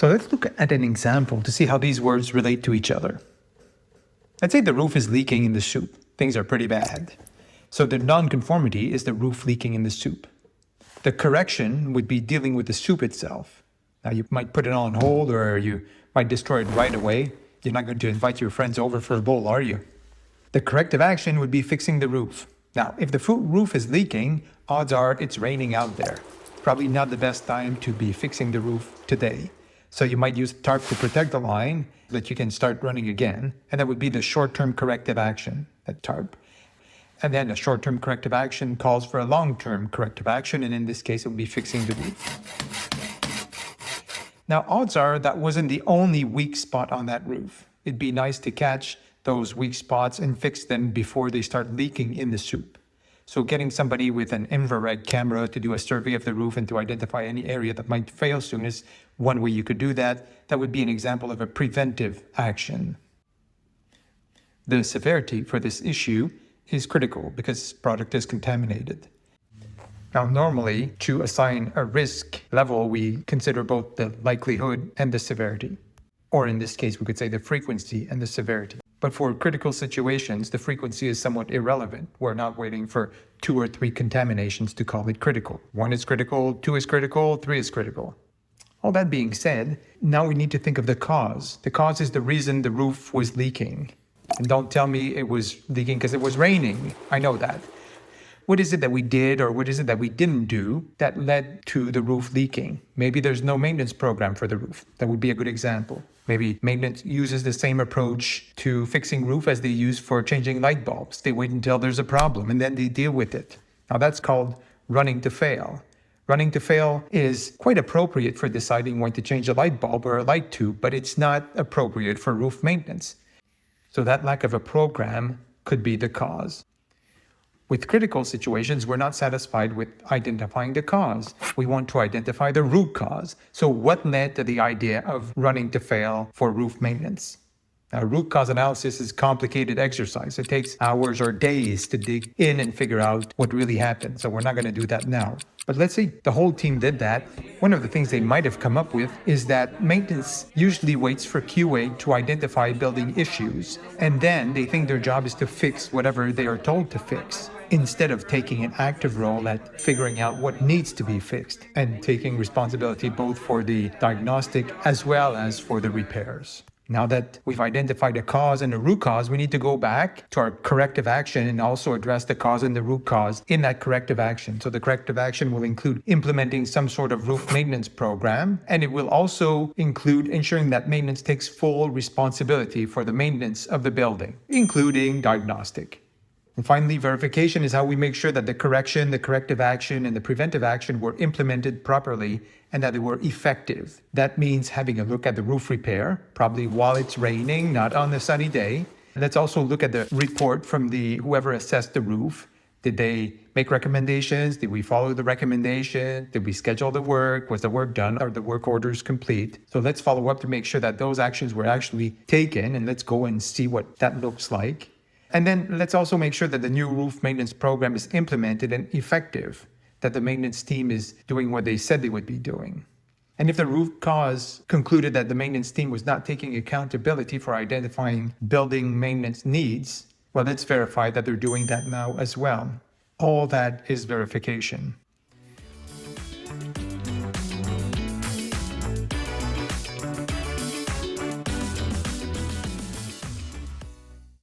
So let's look at an example to see how these words relate to each other. Let's say the roof is leaking in the soup. Things are pretty bad. So the nonconformity is the roof leaking in the soup. The correction would be dealing with the soup itself. Now you might put it on hold or you might destroy it right away. You're not going to invite your friends over for a bowl, are you? The corrective action would be fixing the roof. Now, if the roof is leaking, odds are it's raining out there. Probably not the best time to be fixing the roof today. So you might use a tarp to protect the line so that you can start running again. And that would be the short-term corrective action, that tarp. And then a short-term corrective action calls for a long-term corrective action. And in this case, it would be fixing the roof. Now, odds are that wasn't the only weak spot on that roof. It'd be nice to catch those weak spots and fix them before they start leaking in the soup. So getting somebody with an infrared camera to do a survey of the roof and to identify any area that might fail soon is one way you could do that. That would be an example of a preventive action. The severity for this issue is critical because the product is contaminated. Now, normally, to assign a risk level, we consider both the likelihood and the severity. Or in this case, we could say the frequency and the severity. But for critical situations, the frequency is somewhat irrelevant. We're not waiting for 2 or 3 contaminations to call it critical. 1 is critical, 2 is critical, 3 is critical. All that being said, now we need to think of the cause. The cause is the reason the roof was leaking. And don't tell me it was leaking because it was raining. I know that. What is it that we did or what is it that we didn't do that led to the roof leaking? Maybe there's no maintenance program for the roof. That would be a good example. Maybe maintenance uses the same approach to fixing roof as they use for changing light bulbs. They wait until there's a problem and then they deal with it. Now that's called running to fail. Running to fail is quite appropriate for deciding when to change a light bulb or a light tube, but it's not appropriate for roof maintenance. So that lack of a program could be the cause. With critical situations, we're not satisfied with identifying the cause. We want to identify the root cause. So what led to the idea of running to fail for roof maintenance? Now, root cause analysis is complicated exercise. It takes hours or days to dig in and figure out what really happened. So we're not going to do that now. But let's say the whole team did that. One of the things they might have come up with is that maintenance usually waits for QA to identify building issues. And then they think their job is to fix whatever they are told to fix, instead of taking an active role at figuring out what needs to be fixed and taking responsibility both for the diagnostic as well as for the repairs. Now that we've identified a cause and a root cause, we need to go back to our corrective action and also address the cause and the root cause in that corrective action. So the corrective action will include implementing some sort of roof maintenance program, and it will also include ensuring that maintenance takes full responsibility for the maintenance of the building, including diagnostic. And finally, verification is how we make sure that the correction, the corrective action, and the preventive action were implemented properly and that they were effective. That means having a look at the roof repair, probably while it's raining, not on a sunny day. And let's also look at the report from whoever assessed the roof. Did they make recommendations? Did we follow the recommendation? Did we schedule the work? Was the work done? Are the work orders complete? So let's follow up to make sure that those actions were actually taken, and let's go and see what that looks like. And then let's also make sure that the new roof maintenance program is implemented and effective, that the maintenance team is doing what they said they would be doing. And if the root cause concluded that the maintenance team was not taking accountability for identifying building maintenance needs, well, let's verify that they're doing that now as well. All that is verification.